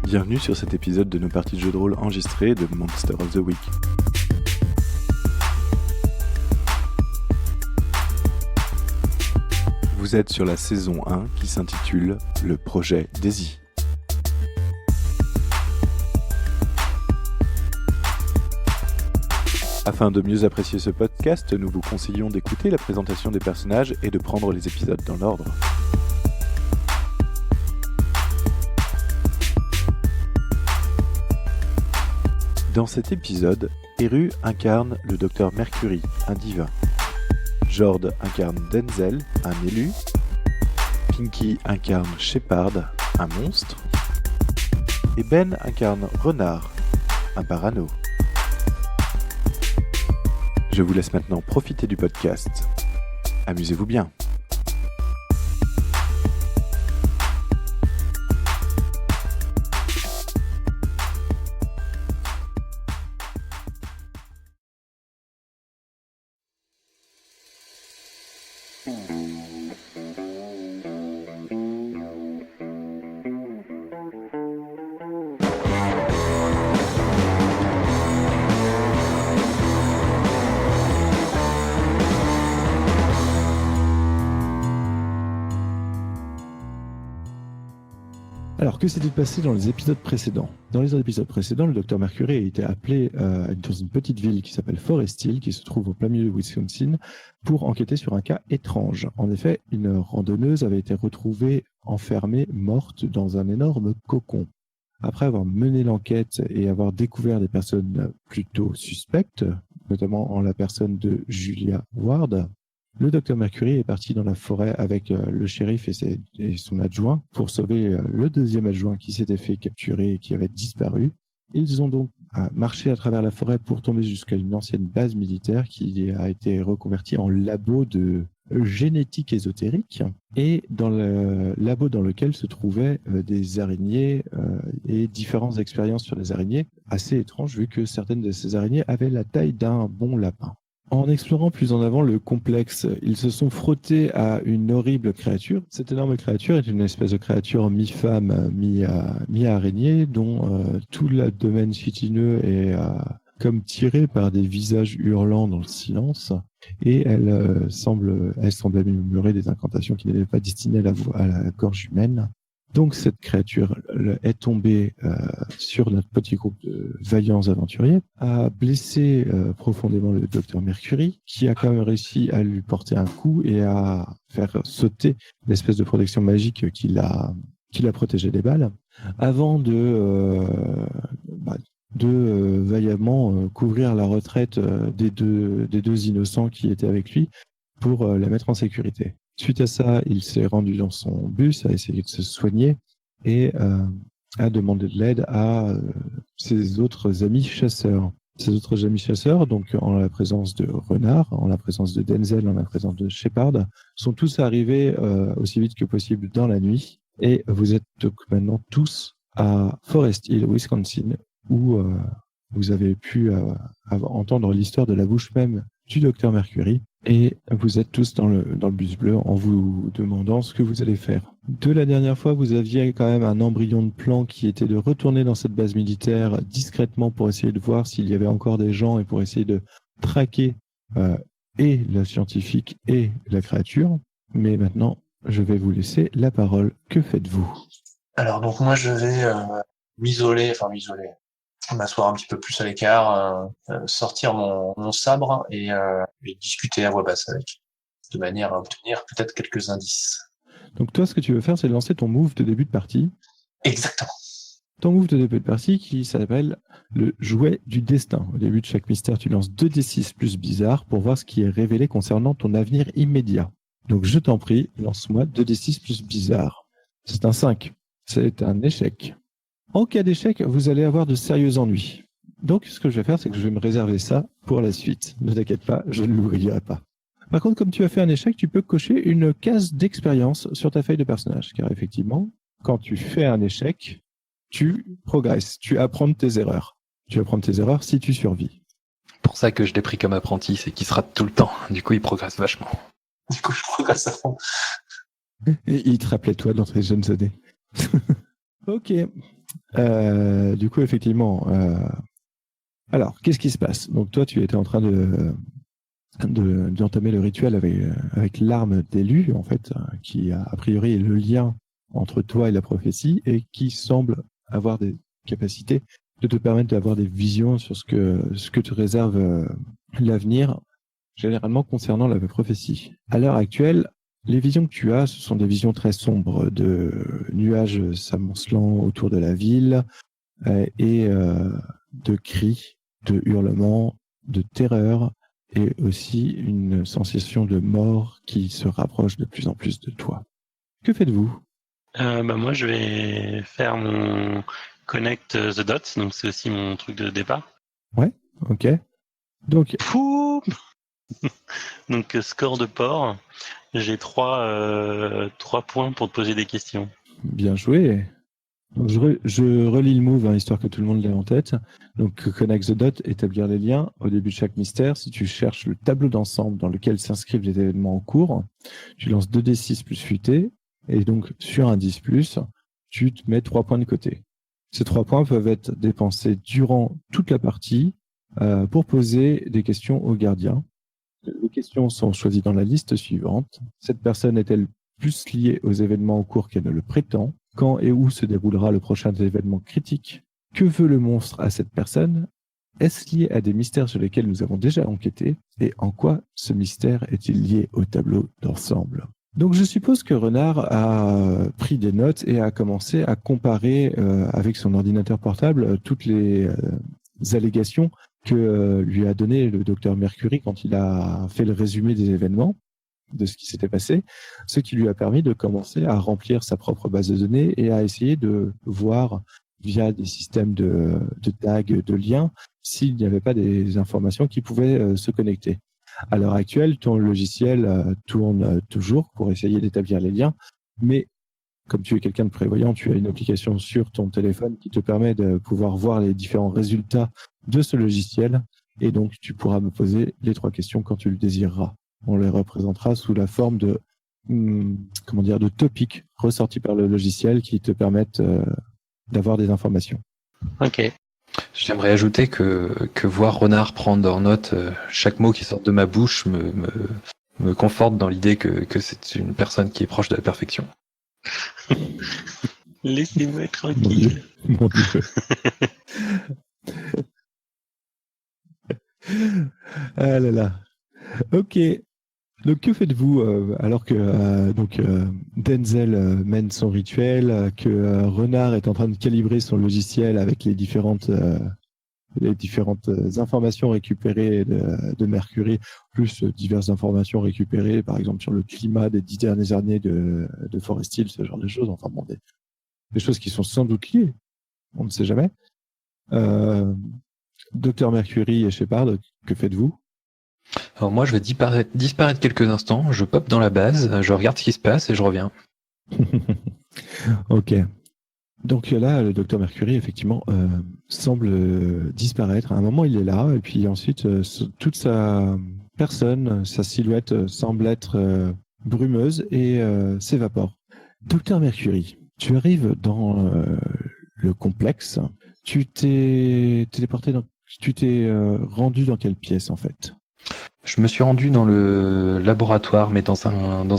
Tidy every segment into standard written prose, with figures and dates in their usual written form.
Bienvenue sur cet épisode de nos parties de jeux de rôle enregistrées de Monster of the Week. Vous êtes sur la saison 1 qui s'intitule Le projet Daisy. Afin de mieux apprécier ce podcast, nous vous conseillons d'écouter la présentation des personnages et de prendre les épisodes dans l'ordre. Dans cet épisode, Eru incarne le Docteur Mercury, un divin. Jord incarne Denzel, un élu. Pinky incarne Shepard, un monstre. Et Ben incarne Renard, un parano. Je vous laisse maintenant profiter du podcast. Amusez-vous bien. Alors, que s'est-il passé dans les épisodes précédents ? Dans les épisodes précédents, le Docteur Mercury a été appelé dans une petite ville qui s'appelle Forest Hill, qui se trouve au plein milieu de Wisconsin, pour enquêter sur un cas étrange. En effet, une randonneuse avait été retrouvée enfermée, morte, dans un énorme cocon. Après avoir mené l'enquête et avoir découvert des personnes plutôt suspectes, notamment en la personne de Julia Ward, le Docteur Mercury est parti dans la forêt avec le shérif et son adjoint pour sauver le deuxième adjoint qui s'était fait capturer et qui avait disparu. Ils ont donc marché à travers la forêt pour tomber jusqu'à une ancienne base militaire qui a été reconvertie en labo de génétique ésotérique et dans le labo dans lequel se trouvaient des araignées et différentes expériences sur les araignées assez étranges vu que certaines de ces araignées avaient la taille d'un bon lapin. En explorant plus en avant le complexe, ils se sont frottés à une horrible créature. Cette énorme créature est une espèce de créature mi-femme, mi-araignée, dont tout l'abdomen chitineux est comme tiré par des visages hurlants dans le silence. Et elle semble murmurer des incantations qui n'étaient pas destinées à la gorge humaine. Donc cette créature est tombée sur notre petit groupe de vaillants aventuriers, a blessé profondément le Docteur Mercury, qui a quand même réussi à lui porter un coup et à faire sauter l'espèce de protection magique qui l'a protégé des balles, avant de vaillamment couvrir la retraite des deux innocents qui étaient avec lui pour la mettre en sécurité. Suite à ça, il s'est rendu dans son bus, a essayé de se soigner et a demandé de l'aide à ses autres amis chasseurs. Ces autres amis chasseurs, donc en la présence de Renard, en la présence de Denzel, en la présence de Shepard, sont tous arrivés aussi vite que possible dans la nuit. Et vous êtes donc maintenant tous à Forest Hill, Wisconsin, où vous avez pu entendre l'histoire de la bouche même du Docteur Mercury. Et vous êtes tous dans le bus bleu en vous demandant ce que vous allez faire. De la dernière fois, vous aviez quand même un embryon de plan qui était de retourner dans cette base militaire discrètement pour essayer de voir s'il y avait encore des gens et pour essayer de traquer et le scientifique et la créature. Mais maintenant, je vais vous laisser la parole. Que faites-vous ? Alors donc moi je vais m'isoler, m'asseoir un petit peu plus à l'écart, sortir mon sabre et discuter à voix basse avec, de manière à obtenir peut-être quelques indices. Donc toi, ce que tu veux faire, c'est lancer ton move de début de partie. Exactement. Ton move de début de partie qui s'appelle le jouet du destin. Au début de chaque mystère, tu lances 2d6 plus bizarre pour voir ce qui est révélé concernant ton avenir immédiat. Donc je t'en prie, lance-moi 2d6 plus bizarre. C'est un 5. C'est un échec. En cas d'échec, vous allez avoir de sérieux ennuis. Donc, ce que je vais faire, c'est que je vais me réserver ça pour la suite. Ne t'inquiète pas, je ne l'oublierai pas. Par contre, comme tu as fait un échec, tu peux cocher une case d'expérience sur ta feuille de personnage. Car effectivement, quand tu fais un échec, tu progresses. Tu apprends de tes erreurs. Tu apprends de tes erreurs si tu survis. Pour ça que je l'ai pris comme apprenti, c'est qu'il se rate tout le temps. Du coup, il progresse vachement. Du coup, je progresse à fond. Et il te rappelait toi dans tes jeunes années. Ok. Du coup, effectivement. Alors, qu'est-ce qui se passe? Donc, toi, tu étais en train d'entamer le rituel avec l'arme d'élu, en fait, qui a priori est le lien entre toi et la prophétie et qui semble avoir des capacités de te permettre d'avoir des visions sur ce que te réserve l'avenir, généralement concernant la prophétie. À l'heure actuelle, les visions que tu as, ce sont des visions très sombres de nuages s'amoncelant autour de la ville et de cris, de hurlements, de terreur et aussi une sensation de mort qui se rapproche de plus en plus de toi. Que faites-vous? Moi, je vais faire mon Connect the Dots, donc c'est aussi mon truc de départ. Ouais, ok. Donc, Poum donc score de port. J'ai 3 points pour te poser des questions. bien joué. Donc, je relis le move, histoire que tout le monde l'ait en tête. Donc, Connect the Dot, établir les liens. Au début de chaque mystère, si tu cherches le tableau d'ensemble dans lequel s'inscrivent les événements en cours, tu lances 2d6 plus fuité. Et donc, sur un 10 plus, tu te mets 3 points de côté. Ces 3 points peuvent être dépensés durant toute la partie pour poser des questions aux gardiens. Les questions sont choisies dans la liste suivante. Cette personne est-elle plus liée aux événements en cours qu'elle ne le prétend? Quand et où se déroulera le prochain événement critique? Que veut le monstre à cette personne? Est-ce lié à des mystères sur lesquels nous avons déjà enquêté? Et en quoi ce mystère est-il lié au tableau d'ensemble? Donc je suppose que Renard a pris des notes et a commencé à comparer avec son ordinateur portable toutes les allégations que lui a donné le docteur Mercury quand il a fait le résumé des événements, de ce qui s'était passé, ce qui lui a permis de commencer à remplir sa propre base de données et à essayer de voir via des systèmes de tags, de liens, s'il n'y avait pas des informations qui pouvaient se connecter. À l'heure actuelle, ton logiciel tourne toujours pour essayer d'établir les liens, mais comme tu es quelqu'un de prévoyant, tu as une application sur ton téléphone qui te permet de pouvoir voir les différents résultats de ce logiciel, et donc tu pourras me poser les 3 questions quand tu le désireras. On les représentera sous la forme de topics ressortis par le logiciel qui te permettent d'avoir des informations. Ok. J'aimerais ajouter que voir Renard prendre en note chaque mot qui sort de ma bouche me conforte dans l'idée que c'est une personne qui est proche de la perfection. Laissez-moi tranquille. Mon Dieu. Ah là là. Ok. Donc que faites-vous alors que Denzel mène son rituel, que Renard est en train de calibrer son logiciel avec les différentes informations récupérées de Mercury, plus diverses informations récupérées, par exemple sur le climat des 10 dernières années de Forest Hill, ce genre de choses. Enfin bon, des choses qui sont sans doute liées. On ne sait jamais. Docteur Mercury et Shepard, que faites-vous? Alors moi, je vais disparaître quelques instants, je pop dans la base, je regarde ce qui se passe et je reviens. Ok. Donc là, le docteur Mercury, effectivement, semble disparaître. À un moment, il est là, et puis ensuite, toute sa personne, sa silhouette semble être brumeuse et s'évapore. Docteur Mercury, tu arrives dans le complexe. Tu t'es rendu dans quelle pièce, en fait? Je me suis rendu dans le laboratoire, mais dans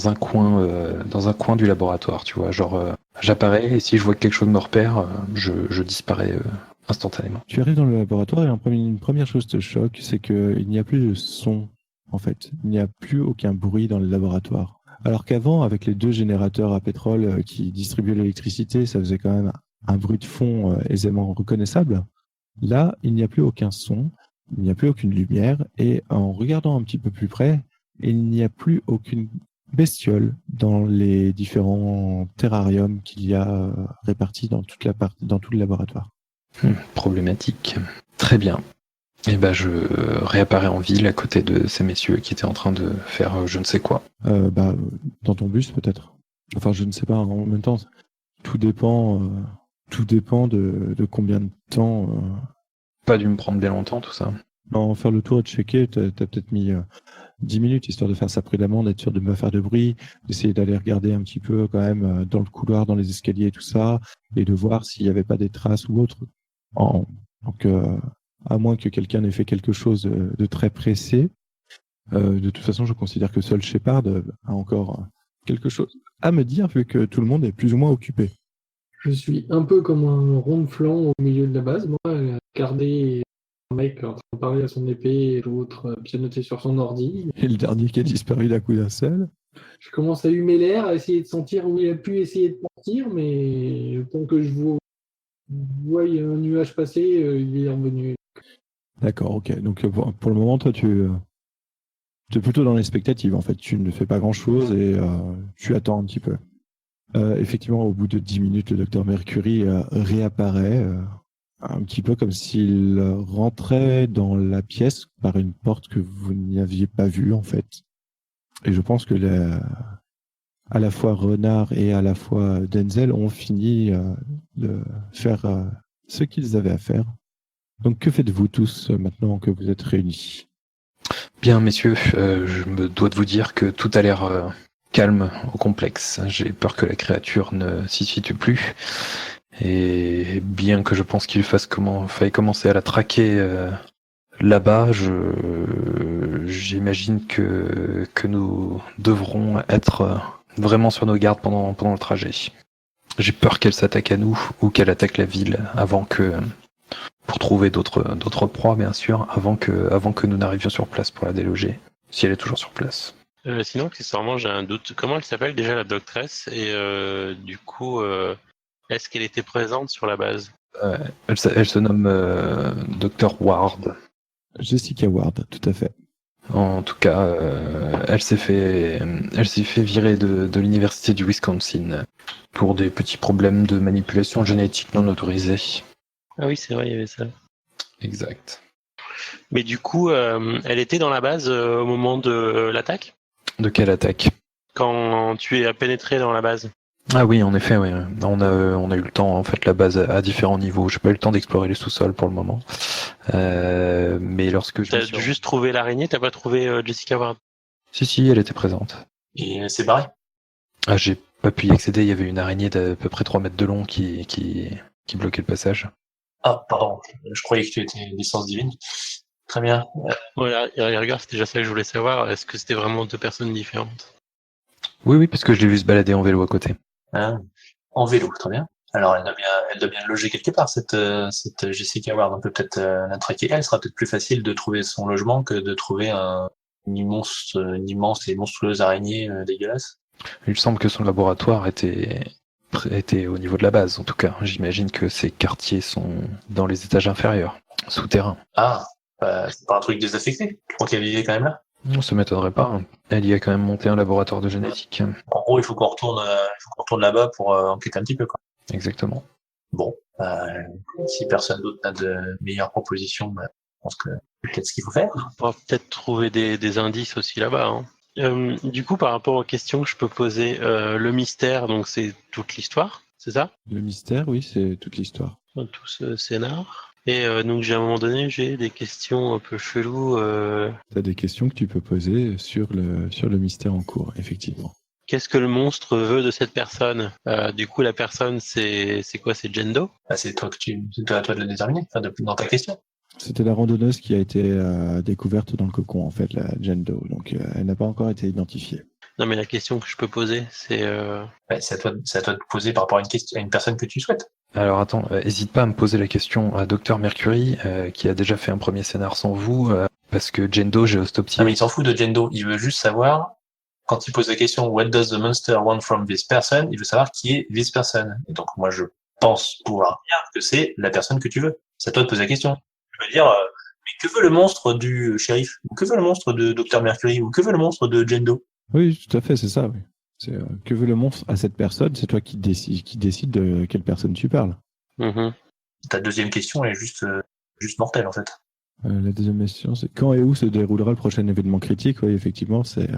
un coin du laboratoire, tu vois. Genre, j'apparais et si je vois que quelque chose me repère, je disparais instantanément. Tu arrives dans le laboratoire et une première chose te choque, c'est qu'il n'y a plus de son, en fait. Il n'y a plus aucun bruit dans le laboratoire. Alors qu'avant, avec les 2 générateurs à pétrole qui distribuaient l'électricité, ça faisait quand même un bruit de fond aisément reconnaissable. Là, il n'y a plus aucun son. Il n'y a plus aucune lumière et en regardant un petit peu plus près, il n'y a plus aucune bestiole dans les différents terrariums qu'il y a répartis dans tout le laboratoire. Problématique. Très bien. Et ben je réapparais en ville à côté de ces messieurs qui étaient en train de faire je ne sais quoi. Dans ton bus peut-être. Enfin, je ne sais pas. En même temps, tout dépend de combien de temps. Pas dû me prendre bien longtemps tout ça. Non, faire le tour et checker, t'as peut-être mis 10 minutes, histoire de faire ça prudemment, d'être sûr de ne pas faire de bruit, d'essayer d'aller regarder un petit peu quand même dans le couloir, dans les escaliers et tout ça, et de voir s'il n'y avait pas des traces ou autre. Donc, à moins que quelqu'un ait fait quelque chose de très pressé, de toute façon, je considère que seul Shepard a encore quelque chose à me dire, vu que tout le monde est plus ou moins occupé. Je suis un peu comme un rond de flanc au milieu de la base. Moi, garder un mec en train de parler à son épée et l'autre pianoter sur son ordi. Et le dernier qui a disparu d'un coup d'un seul. Je commence à humer l'air, à essayer de sentir où il a pu essayer de partir, mais tant que je vois un nuage passer, il est revenu. D'accord, ok. Donc pour le moment, toi, tu es plutôt dans l'expectative. En fait, tu ne fais pas grand-chose et tu attends un petit peu. Effectivement, au bout de 10 minutes, le docteur Mercury réapparaît, un petit peu comme s'il rentrait dans la pièce par une porte que vous n'aviez pas vue, en fait. Et je pense que à la fois Renard et à la fois Denzel ont fini de faire ce qu'ils avaient à faire. Donc, que faites-vous tous maintenant que vous êtes réunis ? Bien, messieurs, je me dois de vous dire que tout a l'air calme au complexe. J'ai peur que la créature ne s'y situe plus. Et bien que je pense qu'il faille commencer à la traquer là-bas, j'imagine que nous devrons être vraiment sur nos gardes pendant le trajet. J'ai peur qu'elle s'attaque à nous ou qu'elle attaque la ville pour trouver d'autres proies, bien sûr, avant que nous n'arrivions sur place pour la déloger, si elle est toujours sur place. Sinon, accessoirement, j'ai un doute. Comment elle s'appelle déjà, la doctresse? Et du coup, est-ce qu'elle était présente sur la base? Elle se nomme Dr. Ward. Jessica Ward, tout à fait. En tout cas, elle s'est fait virer de l'université du Wisconsin pour des petits problèmes de manipulation génétique non autorisée. Ah oui, c'est vrai, il y avait ça. Exact. Mais du coup, elle était dans la base au moment de l'attaque? De quelle attaque? Quand tu es pénétré dans la base? Ah oui, en effet, oui. On a eu le temps, en fait, la base à différents niveaux. J'ai pas eu le temps d'explorer les sous-sols pour le moment. Mais lorsque je T'as juste trouvé l'araignée, t'as pas trouvé Jessica Ward? Si, elle était présente. Et elle s'est barrée. Ah, j'ai pas pu y accéder, il y avait une araignée d'à peu près 3 mètres de long qui bloquait le passage. Ah, pardon, je croyais que tu étais une licence divine. Très bien. Voilà, regarde, c'est déjà ça que je voulais savoir. Est-ce que c'était vraiment deux personnes différentes? Oui, parce que je l'ai vu se balader en vélo à côté. Hein, en vélo, très bien. Alors, elle doit bien loger quelque part, cette Jessica Ward. On peut peut-être la traquer. Elle sera peut-être plus facile de trouver son logement que de trouver une immense et monstrueuse araignée dégueulasse. Il semble que son laboratoire était au niveau de la base, en tout cas. J'imagine que ces quartiers sont dans les étages inférieurs, souterrains. Ah, c'est pas un truc désaffecté. Je crois qu'elle vivait quand même là. Ça m'étonnerait pas. Elle y a quand même monté un laboratoire de génétique. En gros, il faut qu'on retourne là-bas pour enquêter un petit peu, quoi. Exactement. Bon, si personne d'autre n'a de meilleures propositions, je pense que c'est peut-être ce qu'il faut faire. On pourra peut-être trouver des indices aussi là-bas. Hein. Du coup, par rapport aux questions que je peux poser, le mystère, donc c'est toute l'histoire, c'est ça? Le mystère, oui, c'est toute l'histoire. Tout ce scénar. Et donc, à un moment donné, j'ai des questions un peu cheloues. Tu as des questions que tu peux poser sur le mystère en cours, effectivement. Qu'est-ce que le monstre veut de cette personne? Du coup, la personne, c'est quoi? C'est Jendo? C'est à toi de le déterminer, dans ta question. C'était la randonneuse qui a été découverte dans le cocon, en fait, la Jendo. Donc, elle n'a pas encore été identifiée. Non, mais la question que je peux poser, c'est... C'est à toi de poser par rapport à une personne que tu souhaites. Alors attends, hésite pas à me poser la question à Dr. Mercury, qui a déjà fait un premier scénar sans vous, parce que Jendo, j'ai ostoptié. Non, mais il s'en fout de Jendo. Il veut juste savoir, quand il pose la question « What does the monster want from this person ?», il veut savoir qui est this person. Et donc, moi, je pense pouvoir dire que c'est la personne que tu veux. C'est à toi de poser la question. Je veux dire, mais que veut le monstre du shérif? Ou que veut le monstre de Dr. Mercury? Ou que veut le monstre de Jendo? Oui, tout à fait, c'est ça, oui. C'est, que veut le monstre à cette personne? C'est toi qui décide de quelle personne tu parles. Ta deuxième question est juste mortelle, en fait. La deuxième question, c'est quand et où se déroulera le prochain événement critique? Oui, effectivement, c'est...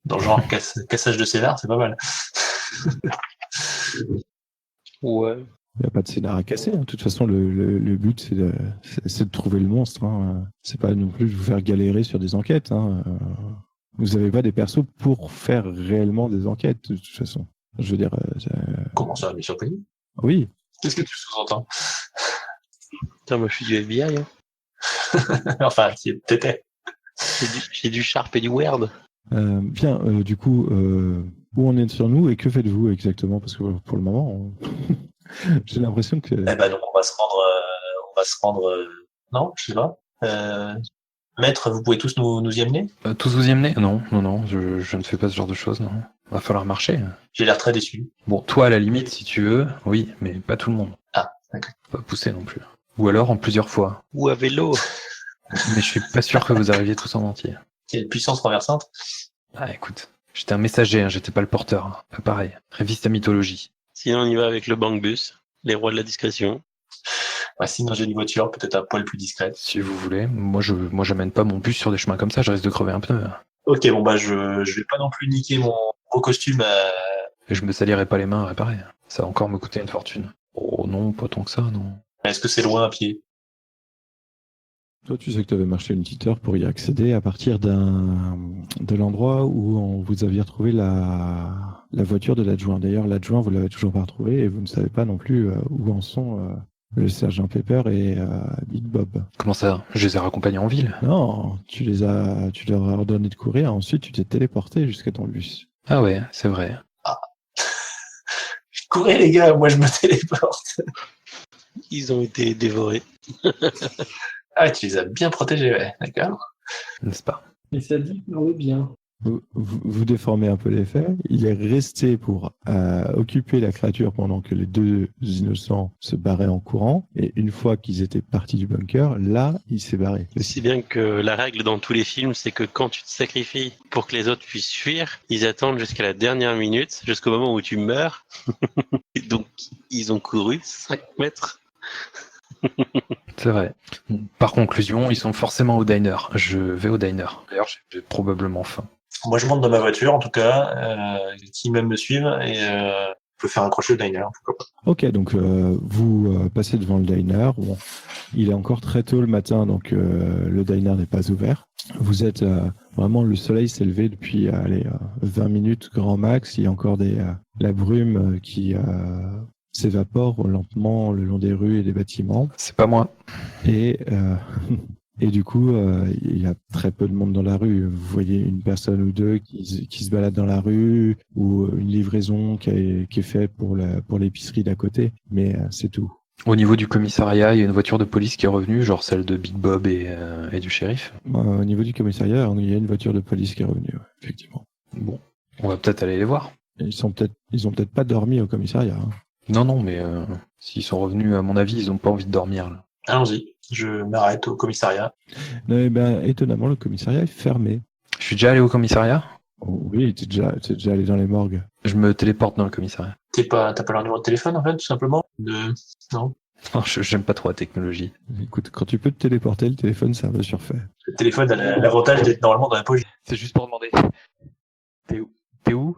Dans le genre cassage de scénar, c'est pas mal. Ouais. Il n'y a pas de scénar à casser. Hein. De toute façon, le but, c'est de trouver le monstre. Hein. C'est pas non plus de vous faire galérer sur des enquêtes. Hein. Vous n'avez pas des persos pour faire réellement des enquêtes, de toute façon. Je veux dire... Comment ça, mission surpris? Oui. Qu'est-ce que tu sous-entends? Putain, moi je suis du FBI. Hein. Enfin, t'étais. J'ai du Sharp et du Word. Bien, du coup, où on est sur nous et que faites-vous exactement? Parce que pour le moment, j'ai l'impression que... Eh ben donc on va se rendre. Non, je sais pas. Maître, vous pouvez tous nous y amener? Tous vous y amener? Non, je ne fais pas ce genre de choses, non. Va falloir marcher. J'ai l'air très déçu. Bon, toi à la limite, si tu veux, oui, mais pas tout le monde. Ah, d'accord. Pas pousser non plus. Ou alors en plusieurs fois. Ou à vélo. Mais je suis pas sûr que vous arriviez tous en entier. Quelle puissance renversante. Ah écoute, j'étais un messager, hein, j'étais pas le porteur. Hein. Pas pareil. Révise ta mythologie. Sinon on y va avec le Bang-Bus, les rois de la discrétion. Ouais, sinon j'ai une voiture peut-être un poil plus discrète. Si vous voulez. Moi j'amène pas mon bus sur des chemins comme ça, je risque de crever un pneu. Ok, bon bah je vais pas non plus niquer mon beau costume. Et je me salirai pas les mains à réparer. Ça va encore me coûter une fortune. Oh non, pas tant que ça, non. Est-ce que c'est loin à pied? Toi, tu sais que tu avais marché une petite heure pour y accéder à partir de l'endroit où vous aviez retrouvé la voiture de l'adjoint. D'ailleurs, l'adjoint, vous l'avez toujours pas retrouvé et vous ne savez pas non plus où en sont le sergent Pepper et Big Bob. Comment ça? Je les ai raccompagnés en ville? Non, tu leur as ordonné de courir, ensuite tu t'es téléporté jusqu'à ton bus. Ah ouais, c'est vrai. Courez les gars, moi je me téléporte. Ils ont été dévorés. Ah, tu les as bien protégés, ouais, d'accord. N'est-ce pas? Et ça dit, oui, bien. Vous déformez un peu les faits. Il est resté pour occuper la créature pendant que les deux innocents se barraient en courant. Et une fois qu'ils étaient partis du bunker, là, il s'est barré. Si bien que la règle dans tous les films, c'est que quand tu te sacrifies pour que les autres puissent fuir, ils attendent jusqu'à la dernière minute, jusqu'au moment où tu meurs. Et donc, ils ont couru 5 mètres. C'est vrai. Par conclusion, ils sont forcément au diner. Je vais au diner. D'ailleurs, j'ai probablement faim. Moi je monte dans ma voiture en tout cas, qui même me suivent et je peux faire accrocher au diner, pourquoi pas. Ok, donc vous passez devant le diner. Bon, il est encore très tôt le matin, donc le diner n'est pas ouvert. Vous êtes vraiment, le soleil s'est levé depuis 20 minutes grand max. Il y a encore la brume qui s'évapore lentement le long des rues et des bâtiments. C'est pas moi. Et du coup, il y a très peu de monde dans la rue. Vous voyez une personne ou deux qui se baladent dans la rue ou une livraison qui est faite pour l'épicerie d'à côté, mais c'est tout. Au niveau du commissariat, il y a une voiture de police qui est revenue, genre celle de Big Bob et du shérif. Au niveau du commissariat, il y a une voiture de police qui est revenue, ouais, effectivement. Bon, on va peut-être aller les voir. Ils ont peut-être pas dormi au commissariat. Hein. Non, mais s'ils sont revenus, à mon avis, ils ont pas envie de dormir. Là. Allons-y, je m'arrête au commissariat. Non, étonnamment, le commissariat est fermé. Je suis déjà allé au commissariat? Oh, oui, t'es déjà allé dans les morgues. Je me téléporte dans le commissariat. T'as pas leur numéro de téléphone en fait, tout simplement? Non. Non, j'aime pas trop la technologie. Écoute, quand tu peux te téléporter, le téléphone, c'est un peu surfait. Le téléphone a l'avantage d'être normalement dans la poche. C'est juste pour demander. T'es où?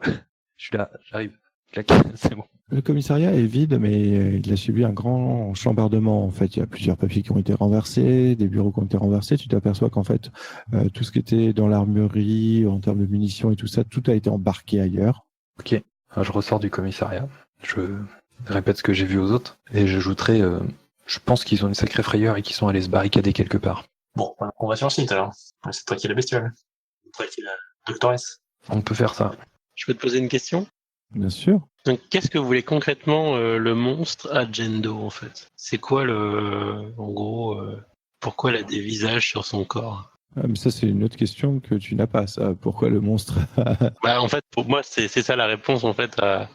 Je suis là, j'arrive. Clac, c'est bon. Le commissariat est vide, mais il a subi un grand chambardement. En fait, il y a plusieurs papiers qui ont été renversés, des bureaux qui ont été renversés. Tu t'aperçois qu'en fait, tout ce qui était dans l'armurerie, en termes de munitions et tout ça, tout a été embarqué ailleurs. Ok. Alors, je ressors du commissariat. Je répète ce que j'ai vu aux autres. Et j'ajouterai, je pense qu'ils ont une sacrée frayeur et qu'ils sont allés se barricader quelque part. Bon, on va sur le site alors. C'est toi qui es la bestiole. C'est toi qui es la doctoresse. On peut faire ça. Je peux te poser une question? Bien sûr. Donc, qu'est-ce que voulait concrètement le monstre à Jendo, en fait? C'est quoi en gros, pourquoi elle a des visages sur son corps? Ah, mais ça, c'est une autre question que tu n'as pas, ça. Pourquoi le monstre? Bah, en fait, pour moi, c'est ça la réponse, en fait, à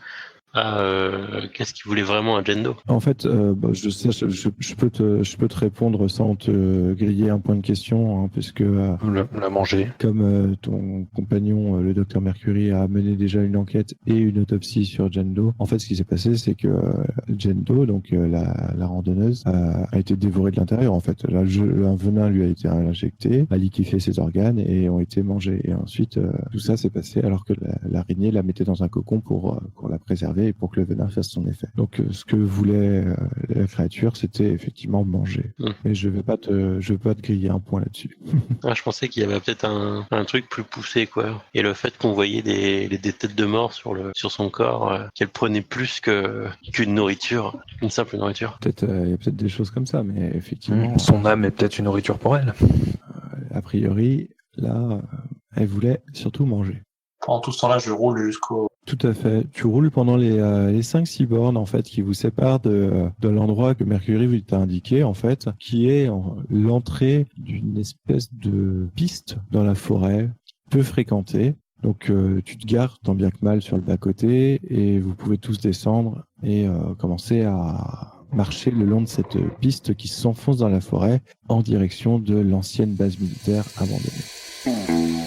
qu'est-ce qu'il voulait vraiment à Jendo? En fait, je peux te répondre sans te griller un point de question, hein, puisque On l'a mangé. comme ton compagnon, le docteur Mercury, a mené déjà une enquête et une autopsie sur Jendo. En fait, ce qui s'est passé, c'est que Jendo, donc la randonneuse, a été dévorée de l'intérieur. En fait, un venin lui a été injecté, a liquéfié ses organes et ont été mangés. Et ensuite, tout ça s'est passé alors que l'araignée la mettait dans un cocon pour la préserver conserver et pour que le venin fasse son effet. Donc ce que voulait la créature, c'était effectivement manger. Mais je veux pas te griller un point là-dessus. Ah, je pensais qu'il y avait peut-être un truc plus poussé, quoi. Et le fait qu'on voyait des têtes de mort sur son corps, qu'elle prenait plus qu'une nourriture, une simple nourriture. Peut-être il y a peut-être des choses comme ça, mais effectivement, Son âme est peut-être une nourriture pour elle. a priori, là, elle voulait surtout manger. Pendant tout ce temps-là, je roule jusqu'au... Tout à fait. Tu roules pendant les 5-6 bornes en fait qui vous séparent de l'endroit que Mercury vous t'a indiqué en fait, qui est l'entrée d'une espèce de piste dans la forêt peu fréquentée. Donc tu te gares tant bien que mal sur le bas-côté et vous pouvez tous descendre et commencer à marcher le long de cette piste qui s'enfonce dans la forêt en direction de l'ancienne base militaire abandonnée.